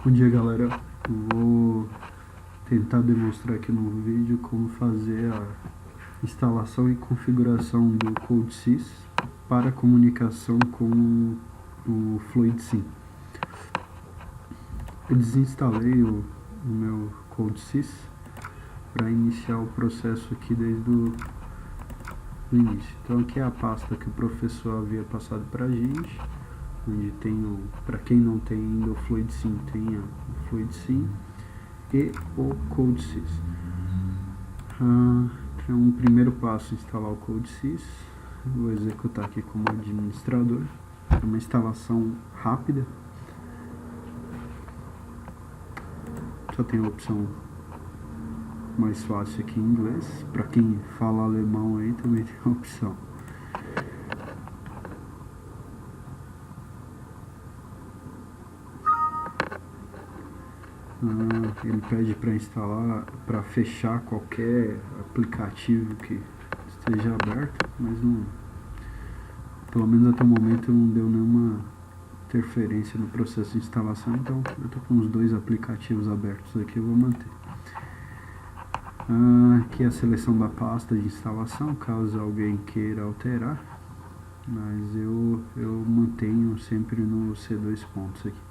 Bom dia, galera. Vou tentar demonstrar aqui no vídeo como fazer a instalação e configuração do CodeSys para comunicação com o FluidSym. Eu desinstalei o meu CodeSys para iniciar o processo aqui desde o início. Então aqui é a pasta que o professor havia passado para a gente, onde tem, para quem não tem ainda o FluidSym, tem o FluidSym e o CodeSys. Então, um primeiro passo é instalar o CodeSys. Vou executar aqui como administrador. É uma instalação rápida. Só tem a opção mais fácil aqui em inglês. Para quem fala alemão aí também tem a opção. Ele pede para instalar, para fechar qualquer aplicativo que esteja aberto, mas não, pelo menos até o momento não deu nenhuma interferência no processo de instalação, então eu estou com os dois aplicativos abertos aqui, eu vou manter. Aqui é a seleção da pasta de instalação, caso alguém queira alterar, mas eu mantenho sempre no C2 pontos aqui.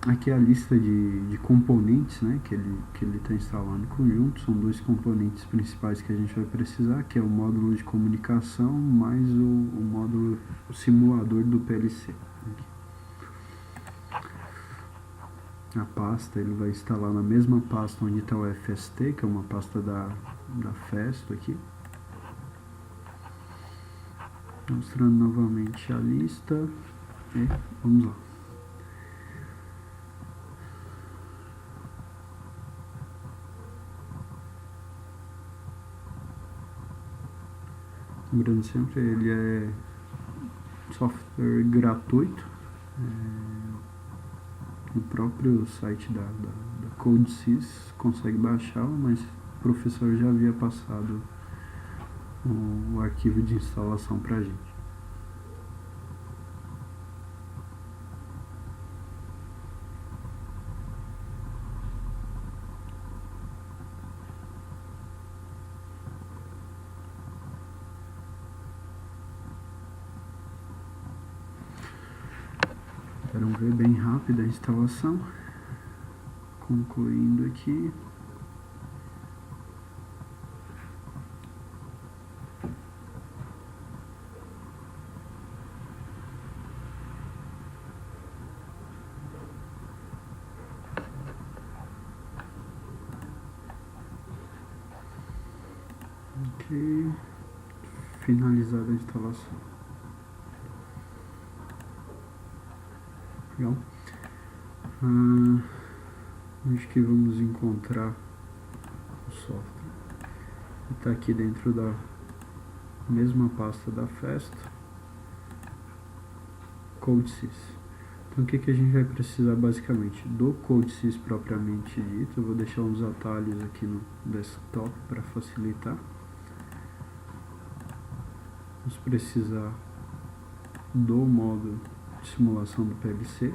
Aqui é a lista de componentes, né, que ele está instalando em conjunto. São dois componentes principais que a gente vai precisar, que é o módulo de comunicação mais o simulador do PLC. Aqui. A pasta ele vai instalar na mesma pasta onde está o FST, que é uma pasta da Festo aqui. Mostrando novamente a lista e vamos lá. Lembrando sempre, ele é software gratuito, no próprio site da CodeSys consegue baixá-lo, mas o professor já havia passado o arquivo de instalação para a gente. Vamos ver bem rápida a instalação. Concluindo aqui. Ok. Finalizada a instalação. Legal. Onde que vamos encontrar o software? Está aqui dentro da mesma pasta da Festo, CodeSys. Então o que a gente vai precisar basicamente? Do CodeSys propriamente dito. Eu vou deixar uns atalhos aqui no desktop para facilitar. Vamos precisar do módulo de simulação do PLC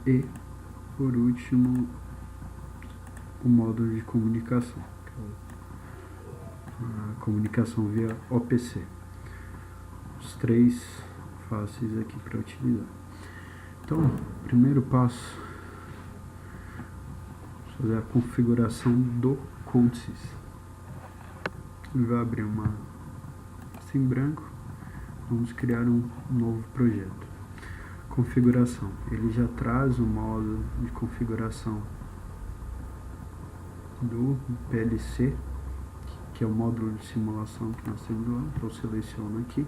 e, por último, o módulo de comunicação, que é a comunicação via OPC. Os três fáceis aqui para utilizar. Então, primeiro passo, fazer a configuração do CodeSys. Ele vai abrir uma em branco. Vamos criar um novo projeto. Configuração. Ele já traz o módulo de configuração do PLC, que é o módulo de simulação que nós temos lá. Então eu seleciono aqui.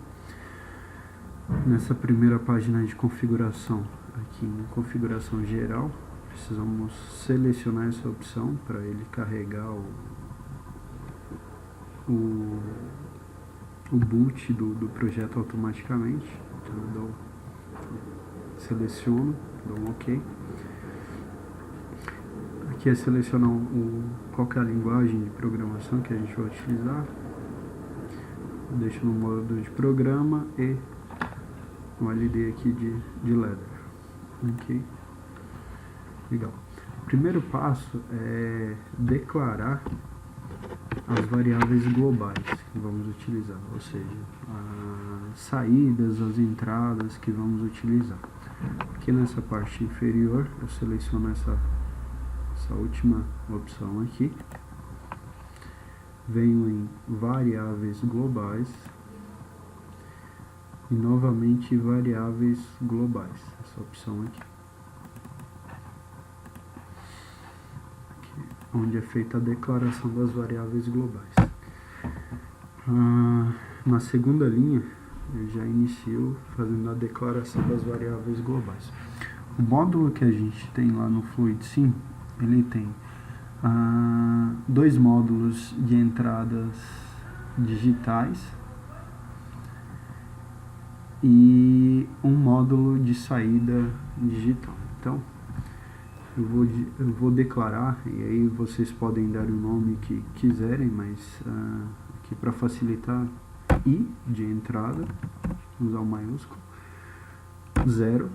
Nessa primeira página de configuração, aqui em configuração geral, precisamos selecionar essa opção para ele carregar o boot do projeto automaticamente. Então eu seleciono, dou um OK. Aqui é selecionar qual que é a linguagem de programação que a gente vai utilizar. Eu deixo no modo de programa e o LD aqui de leather. Ok? Legal. O primeiro passo é declarar as variáveis globais que vamos utilizar, ou seja, as saídas, as entradas que vamos utilizar. Aqui nessa parte inferior eu seleciono essa última opção aqui, venho em variáveis globais e novamente variáveis globais, essa opção aqui, onde é feita a declaração das variáveis globais. Na segunda linha eu já inicio fazendo a declaração das variáveis globais. O módulo que a gente tem lá no FluidSim, ele tem 2 módulos de entradas digitais e um módulo de saída digital. Então, eu vou declarar, e aí vocês podem dar o nome que quiserem, mas aqui para facilitar, I de entrada, usar o maiúsculo, 0,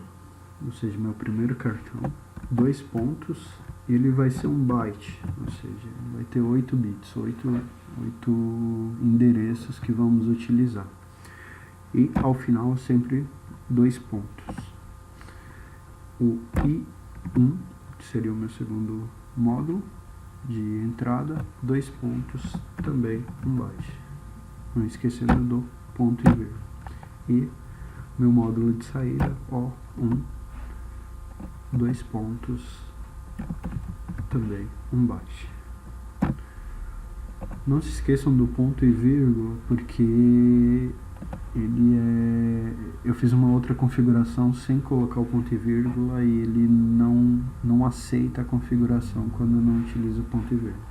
ou seja, meu primeiro cartão, 2 pontos, ele vai ser um byte, ou seja, vai ter 8 bits, 8 endereços que vamos utilizar. E ao final sempre 2 pontos. O I1, que seria o meu segundo módulo de entrada, 2 pontos, também um byte. Não esquecendo do ponto e vírgula. E meu módulo de saída, O1, 2 pontos, também um byte. Não se esqueçam do ponto e vírgula, porque eu fiz uma outra configuração sem colocar o ponto e vírgula e ele não aceita a configuração quando eu não utilizo o ponto e vírgula.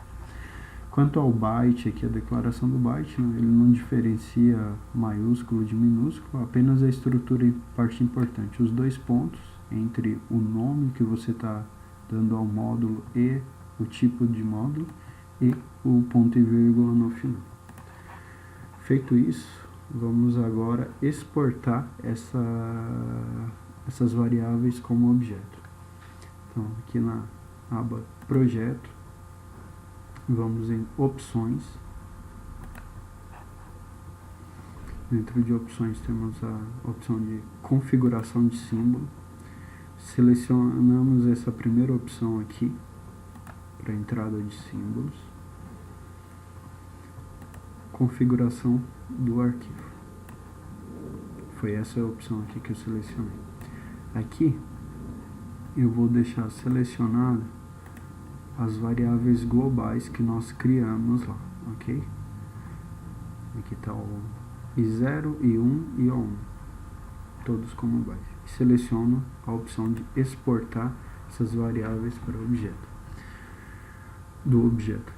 Quanto ao byte, aqui a declaração do byte, ele não diferencia maiúsculo de minúsculo, apenas a estrutura e parte importante. Os 2 pontos entre o nome que você está dando ao módulo e o tipo de módulo e o ponto e vírgula no final. Feito isso, vamos agora exportar essas variáveis como objeto. Então, aqui na aba Projeto, vamos em Opções. Dentro de Opções temos a opção de Configuração de símbolo. Selecionamos essa primeira opção aqui, para entrada de símbolos. Configuração do arquivo. Foi essa a opção aqui que eu selecionei. Aqui eu vou deixar selecionado as variáveis globais que nós criamos lá, ok? Aqui está o I0, I1 e O1, todos como byte. Seleciono a opção de exportar essas variáveis para o objeto. Do objeto.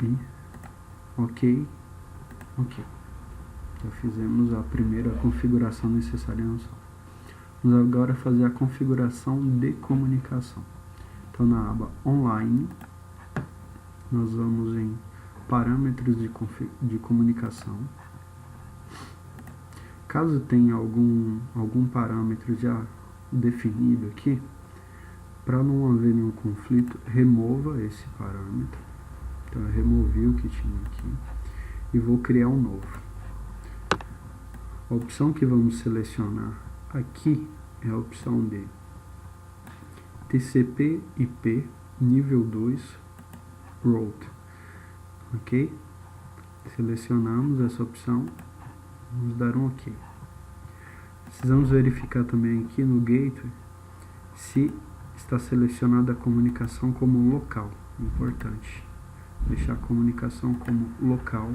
E ok. Já fizemos a primeira configuração necessária no software. Vamos agora fazer a configuração de comunicação. Então, na aba Online, nós vamos em Parâmetros de comunicação. Caso tenha algum parâmetro já definido aqui, para não haver nenhum conflito, remova esse parâmetro. Então, eu removi o que tinha aqui e vou criar um novo. A opção que vamos selecionar aqui é a opção de TCP/IP nível 2 Route. Ok? Selecionamos essa opção, vamos dar um OK. Precisamos verificar também aqui no Gateway se está selecionada a comunicação como local. Importante. Deixar a comunicação como local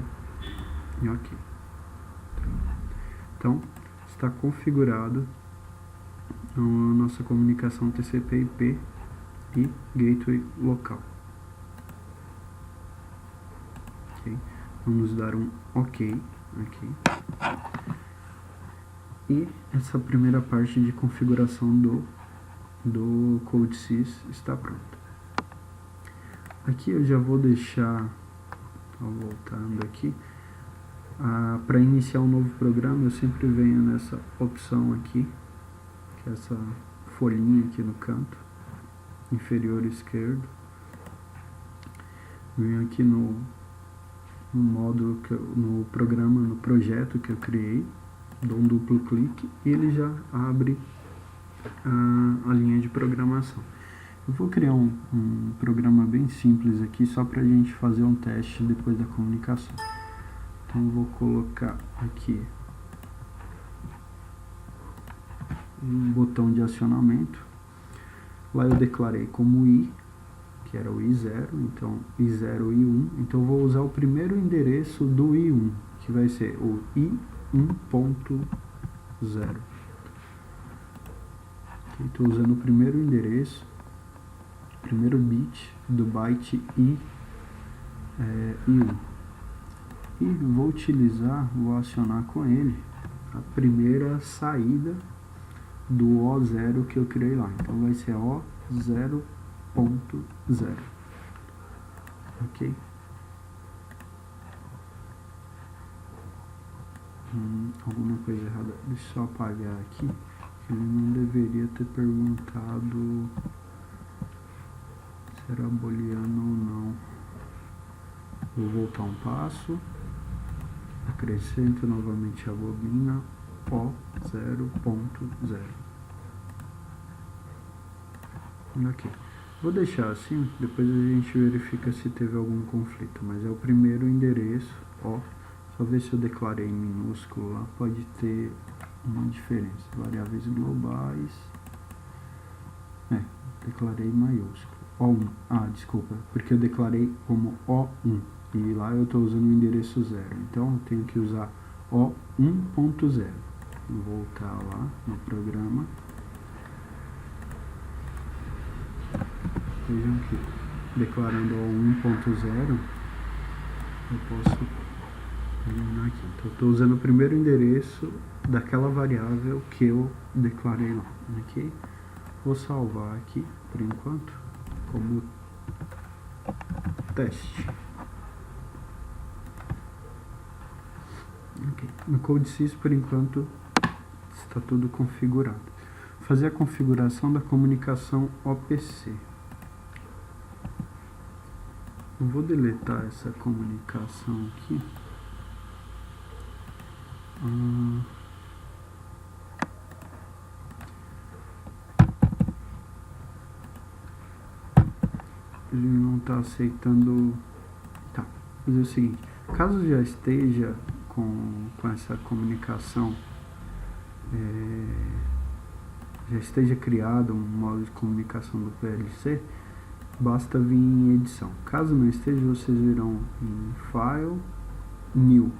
e OK. Então, está configurado a nossa comunicação TCP/IP e Gateway local. Okay. Vamos dar um OK aqui. E essa primeira parte de configuração do CodeSys está pronta. Aqui eu já vou deixar, voltando aqui, Para iniciar um novo programa, eu sempre venho nessa opção aqui, que é essa folhinha aqui no canto inferior esquerdo. Venho aqui no módulo, no programa, no projeto que eu criei, dou um duplo clique e ele já abre a linha de programação. Eu vou criar um programa bem simples aqui, só para a gente fazer um teste depois da comunicação. Então eu vou colocar aqui um botão de acionamento. Lá eu declarei como I, que era o I0, então I0 e I1. Então eu vou usar o primeiro endereço do I1, que vai ser o I1.0. Estou usando o primeiro endereço, primeiro bit do byte I1. E vou acionar com ele a primeira saída do O0 que eu criei lá. Então vai ser O0.0. Ok? Alguma coisa errada. Deixa eu só apagar aqui. Ele não deveria ter perguntado se era booleano ou não. Vou voltar um passo. Acrescento novamente a bobina O0.0. Ok. Vou deixar assim, depois a gente verifica se teve algum conflito, mas é o primeiro endereço, ó. Só ver se eu declarei em minúsculo lá, pode ter uma diferença. Variáveis globais. Declarei em maiúsculo. O1. Desculpa, porque eu declarei como O1. E lá eu estou usando o endereço 0. Então eu tenho que usar O1.0. Vou voltar lá no programa. Vejam que declarando O1.0 eu posso eliminar aqui. Então eu estou usando o primeiro endereço daquela variável que eu declarei lá. Ok? Vou salvar aqui por enquanto como teste. Okay. No CodeSys, por enquanto, está tudo configurado. Fazer a configuração da comunicação OPC. Eu vou deletar essa comunicação aqui. Ele não está aceitando. Tá, vou fazer o seguinte. Caso já esteja com essa comunicação, já esteja criado um modo de comunicação do PLC, basta vir em edição. Caso não esteja, vocês virão em File, New.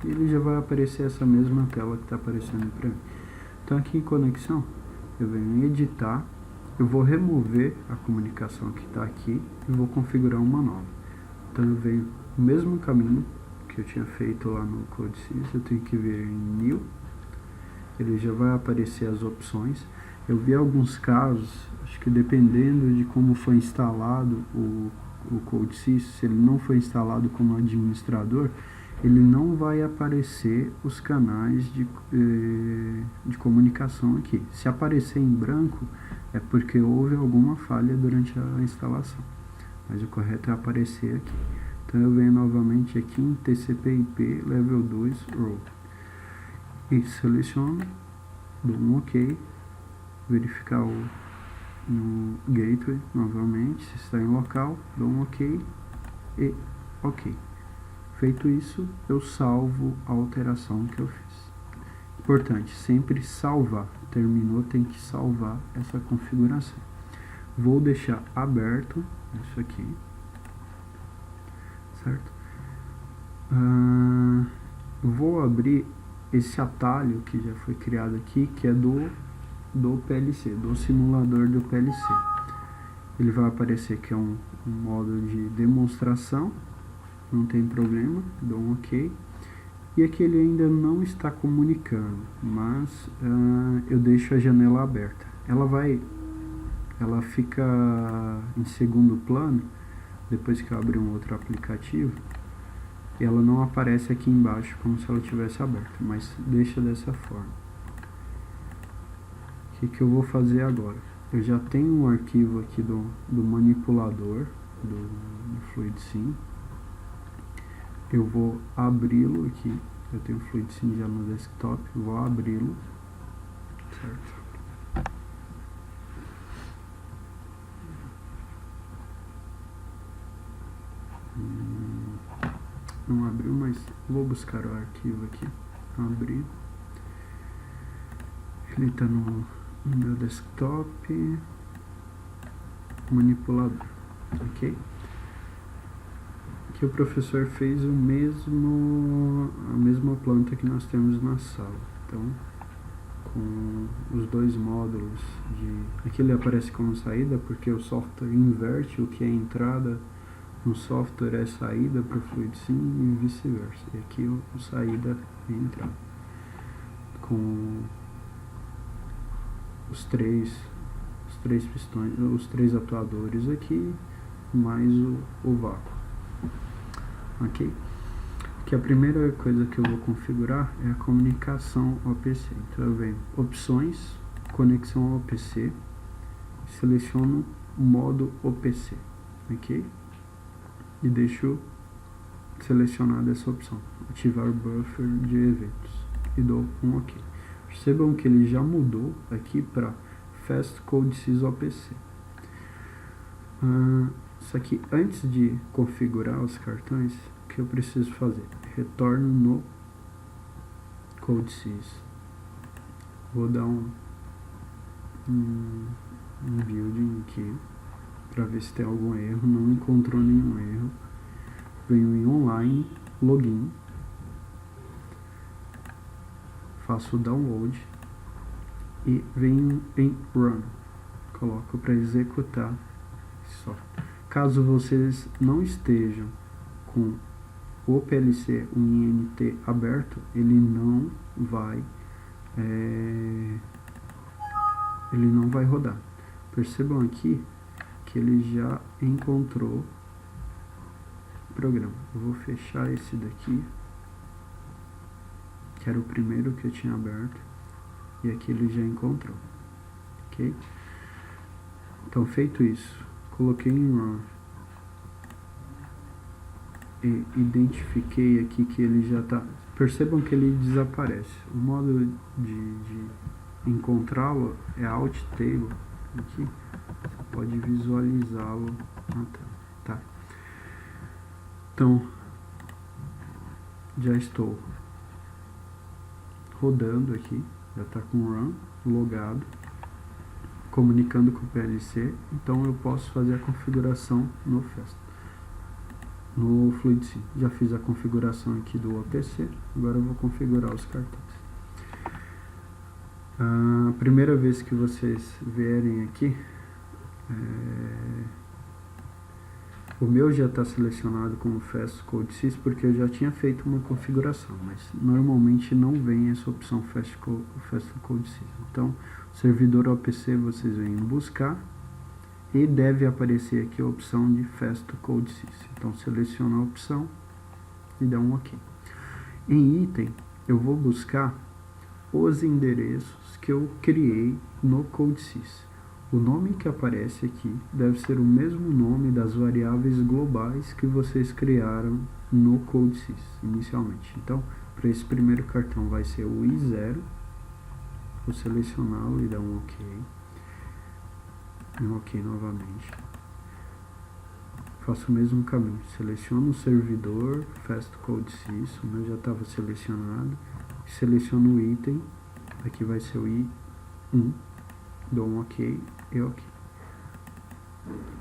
Ele já vai aparecer essa mesma tela que está aparecendo para mim. Então aqui em conexão, eu venho em editar, eu vou remover a comunicação que está aqui e vou configurar uma nova. Então eu venho no mesmo caminho que eu tinha feito lá no CodeSys, eu tenho que vir em New, ele já vai aparecer as opções. Eu vi alguns casos, acho que dependendo de como foi instalado o CodeSys, se ele não foi instalado como administrador, ele não vai aparecer os canais de comunicação aqui. Se aparecer em branco, é porque houve alguma falha durante a instalação, mas o correto é aparecer aqui. Então eu venho novamente aqui em TCP/IP Level 2 Route e seleciono, dou um OK, verificar no gateway novamente se está em local, dou um OK e OK. Feito isso, eu salvo a alteração que eu fiz. Importante, sempre salvar. Terminou, tem que salvar essa configuração. Vou deixar aberto isso aqui, certo? Vou abrir esse atalho que já foi criado aqui, que é do PLC, do simulador do PLC. Ele vai aparecer que é um modo de demonstração, não tem problema, dou um OK. E aqui ele ainda não está comunicando, mas eu deixo a janela aberta. Ela fica em segundo plano, depois que eu abrir um outro aplicativo, e ela não aparece aqui embaixo como se ela tivesse aberta, mas deixa dessa forma. O que eu vou fazer agora? Eu já tenho um arquivo aqui do manipulador do FluidSim. Eu vou abri-lo aqui. Eu tenho o FluidSim já no desktop. Vou abri-lo, certo? Não abriu, mas vou buscar o arquivo aqui. Abrir. Ele está no meu desktop. Manipulador. Ok? Aqui o professor fez a mesma planta que nós temos na sala. Então, com os dois módulos aqui ele aparece como saída porque o software inverte o que é entrada no software é saída para o FluidSim e vice-versa. E aqui o saída é entrada. Com os três pistões, os três atuadores aqui, mais o vácuo. Ok? Que a primeira coisa que eu vou configurar é a comunicação OPC. Então eu venho opções, conexão OPC, seleciono modo OPC, ok? E deixo selecionada essa opção, ativar buffer de eventos, e dou um ok. Percebam que ele já mudou aqui para Fast Code Sys OPC. Só que antes de configurar os cartões, o que eu preciso fazer? Retorno no CodeSys. Vou dar um building aqui para ver se tem algum erro. Não encontrou nenhum erro. Venho em online, login, faço o download e venho em run. Coloco para executar só. Caso vocês não estejam com o PLC, o INT aberto, ele não vai rodar. Percebam aqui que ele já encontrou o programa. Eu vou fechar esse daqui, que era o primeiro que eu tinha aberto, e aqui ele já encontrou, ok? Então, feito isso, coloquei em run e identifiquei aqui que ele já está. Percebam que ele desaparece. O modo de encontrá-lo é Alt Table. Aqui você pode visualizá-lo na tela, tá? Então, já estou rodando aqui, já está com o run logado, comunicando com o PLC, então eu posso fazer a configuração no FluidSim. Já fiz a configuração aqui do OPC, agora eu vou configurar os cartões. A primeira vez que vocês vierem aqui, o meu já está selecionado como Fast Code Sys porque eu já tinha feito uma configuração, mas normalmente não vem essa opção Fast Code Sys. Então, o servidor OPC vocês vêm buscar e deve aparecer aqui a opção de Fast Code Sys. Então, seleciona a opção e dá um OK. Em item, eu vou buscar os endereços que eu criei no CodeSys. O nome que aparece aqui deve ser o mesmo nome das variáveis globais que vocês criaram no CodeSys inicialmente. Então, para esse primeiro cartão vai ser o I0. Vou selecioná-lo e dar um OK. Um OK novamente. Faço o mesmo caminho. Seleciono o servidor, Fast Code Sys, o meu já estava selecionado. Seleciono o item, aqui vai ser o I1. Dou um OK e OK.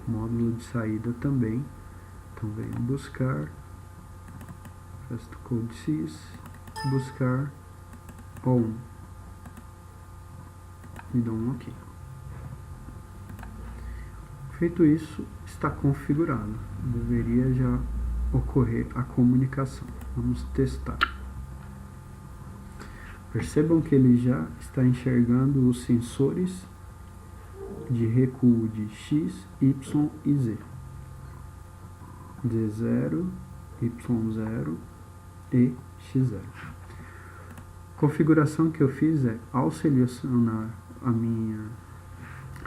Módulo de saída também. Então venho buscar Fast Code Sys, buscar on e dou um OK. Feito isso, está configurado. Deveria já ocorrer a comunicação. Vamos testar. Percebam que ele já está enxergando os sensores de recuo de X, Y e Z. D0, Y0 e X0. Configuração que eu fiz é, ao selecionar a minha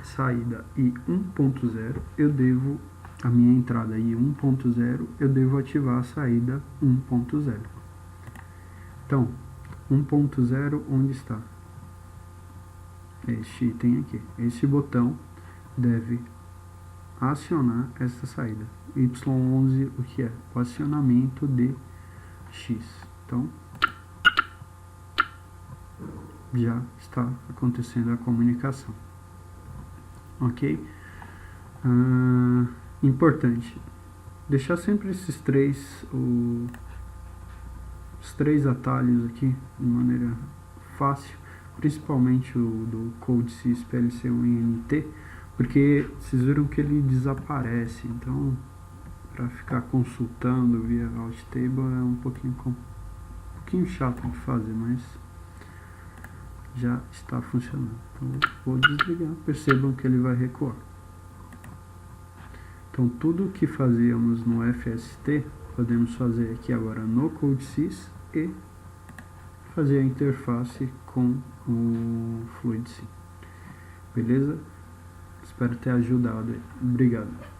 saída I 1.0, eu devo, a minha entrada I 1.0, eu devo ativar a saída 1.0. Então, 1.0 onde está? Este item aqui. Este botão deve acionar essa saída. Y11, o que é? O acionamento de X. Então, já está acontecendo a comunicação. Ok? Importante. Deixar sempre esses os três atalhos aqui de maneira fácil, principalmente o do CodeSys PLC1INT, porque vocês viram que ele desaparece, então para ficar consultando via Alt Table é um pouquinho chato de fazer, mas já está funcionando. Então vou desligar, percebam que ele vai recuar. Então tudo o que fazíamos no FST podemos fazer aqui agora no CodeSys e fazer a interface com o FluidSim. Beleza? Espero ter ajudado aí. Obrigado.